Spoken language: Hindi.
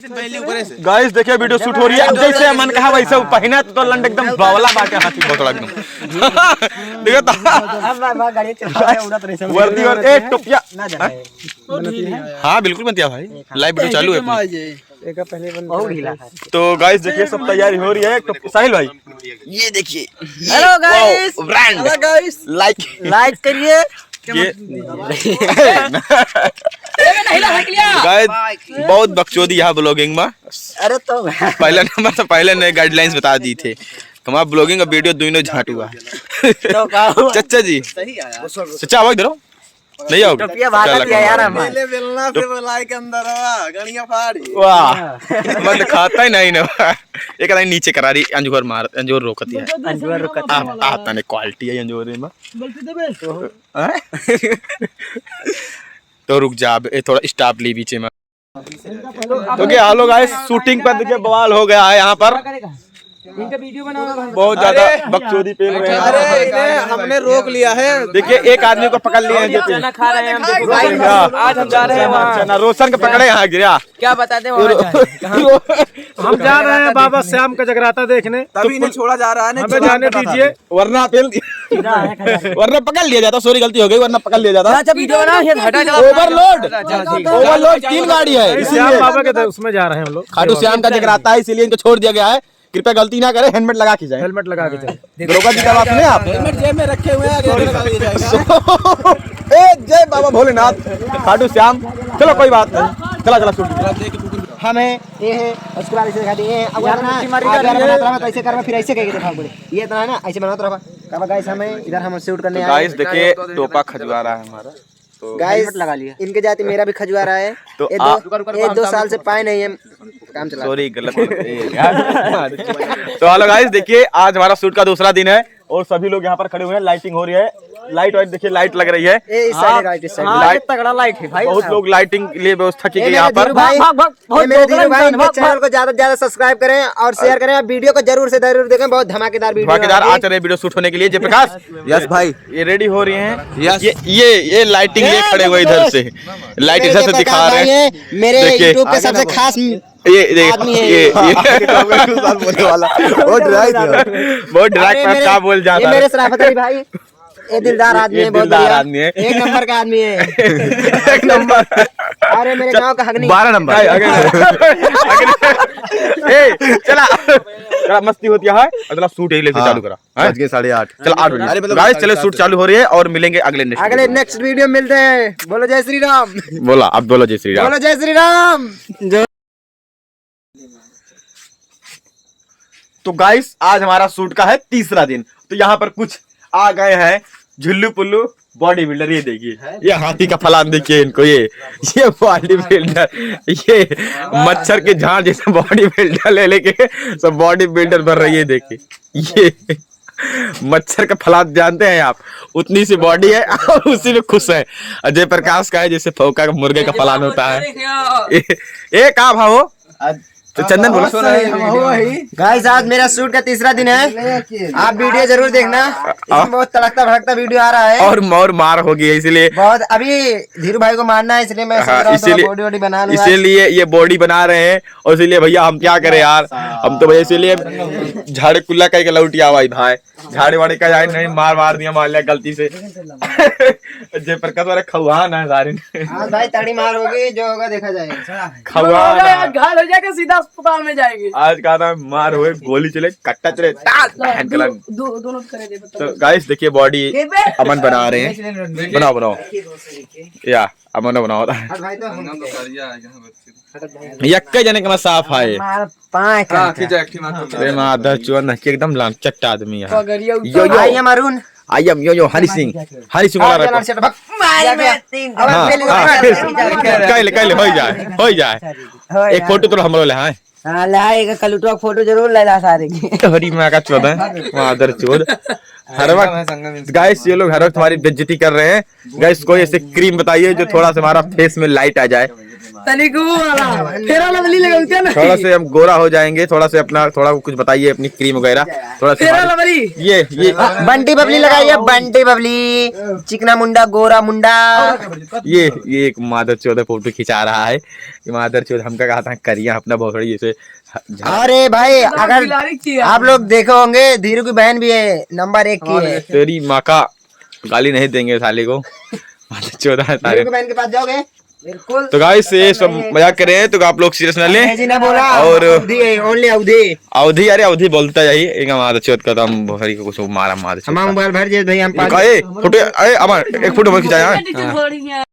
गाइस देखिए वीडियो शूट हो रही है, जैसे मन कहा वैसे पहना तो लंड एकदम बावला बाटे हाथी बोतल एकदम। देखो तो वर्दी और एक टोपिया। हाँ बिल्कुल बनतिया भाई, लाइव वीडियो चालू है। तो गाइस देखिए सब तैयारी हो रही है। तो साहिल भाई ये देखिए, hello guys, brand guys like करिए। गाइस बहुत बकचोदी यहाँ ब्लॉगिंग में। अरे तो पहले नंबर तो पहले ने गाइडलाइंस बता दी थे, हमारा ब्लॉगिंग का वीडियो दोनों झाट हुआ। चचा जी चचा आवाज दो नहीं आओगे यार वाह मतलब खाता ही नहीं ना। एक नीचे करा रही अंजोर मार अंजोर रोकती है आता ने क्वालिटी है अंजोर में। तो रुक जा थोड़ा स्टॉप ली बीच में। तो क्या हाल हो गाइस, शूटिंग पर देखिए बवाल हो गया है यहाँ पर। बहुत ज्यादा बकचोदी पेल रहे हैं। अरे हमने रोक लिया है। देखिए एक आदमी को पकड़ लिया है जो चना खा रहे हैं हम। आज हम जा रहे हैं वहाँ। रोशन को पकड़े यहाँ गिरा। क्या बताते हैं हम जा रहे हैं बाबा श्याम का जगराता देखने, तभी नहीं छोड़ा जा रहा है। हमें जाने दीजिए वरना वरना पकड़ लिया जाता। सॉरी गलती हो गई, वरना पकड़ लिया जाता। ओवरलोड 3 गाड़ी है, श्याम बाबा के उसमें जा रहे हैं हम लोग। खाटू श्याम का जगराता है इसीलिए इनको छोड़ दिया गया है। कृपया गलती ना करें, हेलमेट लगा के जाए। हेलमेट लगा के जाए। दरोगा जी का बात सुने आप? हेलमेट जेब में रखे हुए हैं। जय बाबा भोलेनाथ खाटू श्याम। चलो कोई बात नहीं, चला चला हमें ये है उसके बाद ऐसे दिखा दिए। अब यार ना तो ऐसे कर फिर ऐसे कह दिखा बोले ये इतना है ना, ऐसे बनाता रहा। कब गाइस हमें इधर हम शूट करने आए। गाइस देखिए टोपा खजवा रहा है हमारा। तो गाइस लगा लिया इनके जाति मेरा भी खजवा रहा है। तो ये 2 साल से पाए नहीं है काम चला। सॉरी गलत तो हेलो गाइस देखिए आज हमारा शूट का दूसरा दिन है और सभी लोग यहाँ पर खड़े हुए हैं। लाइटिंग हो रही है, लाइट वाइट देखिए लाइट लग रही है। लाइट तगड़ा लाइट है भाई। बहुत लोग लाइटिंग के लिए व्यवस्था की गई यहाँ पर। मेरे चैनल को ज्यादा से ज्यादा सब्सक्राइब करें और शेयर करें। वीडियो को जरूर से जरूर देखें, बहुत धमाकेदार वीडियो आज रहे वीडियो शूट होने के लिए। जयप्रकाश यस भाई ये रेडी हो रही हैं। ये लाइटिंग लिए खड़े हुए इधर से, लाइट इधर से दिखा रहे हैं। मेरे यूट्यूब के सबसे खास ये बोलने वाला बहुत ड्राइव क्या बोल जाता है। मेरे शराफत अली भाई ये दिलदार आदमी है, बहुत दिलदार आदमी है, एक नंबर का आदमी है। एक नंबर। अरे मेरे गांव का हगनी 12 नंबर। चला मस्ती होती है। अगला शूट यही लेके चालू करा 8:30। चल 8 बजे गाइस चलो शूट चालू हो रही है और मिलेंगे अगले नेक्स्ट वीडियो मिलते हैं। बोलो जय श्री राम। बोला अब बोलो जय श्री राम। बोलो जय श्री राम। तो गाइस आज हमारा शूट का है तीसरा दिन। तो यहाँ पर कुछ आ गए हैं झुल्लू पुल्लू बॉडी बिल्डर। ये देखिए ये हाथी का फलान देखिए इनको। ये बॉडी बिल्डर, ये मच्छर के झाड़ जैसे बॉडी बिल्डर ले लेके सब बॉडी बिल्डर भर रही है। देखिए ये मच्छर का फलान जानते हैं आप, उतनी सी बॉडी है और उसी में खुश है। अजय प्रकाश का है जैसे फौका का मुर्गे का फलान होता है। एक आप हो तो चंदन बोलो। गाइस आज मेरा शूट का तीसरा दिन है, आप वीडियो जरूर देखना। इसमें बहुत तड़कता भड़कता वीडियो आ रहा है और मार होगी इसलिए बहुत। अभी धीरू भाई को मारना है इसलिए मैं इसीलिए बॉडी बना लूं। इसीलिए ये बॉडी बना रहे हैं और इसीलिए भैया हम क्या करें यार, हम तो भैया इसीलिए झाड़े कुल्ला का लौटिया भाई झाड़े वाड़े का जाए नहीं मार दिया मान लिया गलती से। जय प्रकाश वाले खौहान है सारे। भाई तड़ी मार होगी, जो होगा देखा जाएगा। खौहान घायल हो जाएगा सीधा अस्पताल में जाएंगे। आज का था मार हुए, गोली चले, कट्टा चले, दोनों करे दे। तो गाइस देखिए बॉडी अमन बना रहे हैं। बनाओ या अमन बनाओ। यक्के जने का साफ है एकदम चट्टा आदमी है। यो हरि सिंह वाला हो जाए। एक फोटो तो हम लोग हैं कलुटवा फोटो जरूर ले ला सारे की। हरी माँ का चौदह मादर चौद हर वक्त। गाइस ये लोग हर वक्त हमारी बेइज्जती कर रहे हैं। गाइस कोई ऐसे क्रीम बताइए जो थोड़ा सा हमारा फेस में लाइट आ जाए। तनिको वाला फेरा लवली लगाते ना थोड़ा से हम गोरा हो जाएंगे, थोड़ा से अपना थोड़ा कुछ बताइए अपनी क्रीम वगैरह थोड़ा फेरा सा। लवली ये बंटी बबली लगाइए, बंटी बबली, चिकना मुंडा गोरा मुंडा। ये एक मादर चौदह फोटो खिंचा रहा है। ये मादर चौदह हमका कहा था करिया अपना भोसड़ी जैसे। अरे भाई अगर आप लोग देखे होंगे धीरू की बहन भी है, नंबर 1 की है। तेरी माँ का गाली नहीं देंगे साले को, मादर चौदह है साले। धीरू की बहन के पास जाओगे? बिल्कुल। तो गाइस ये सब मजाक कर रहे हैं तो आप लोग सीरियस न लें। ऐसे ना बोला। और ओनली अवधि अवधि, अरे अवधि बोलता जाइए एक मादर चौदह का तो हम भोसड़ी को कुछ मारा मादर हमारा चौदह। मोबाइल भर दिए भाई हम फोटो एक फोटो खिंचाया।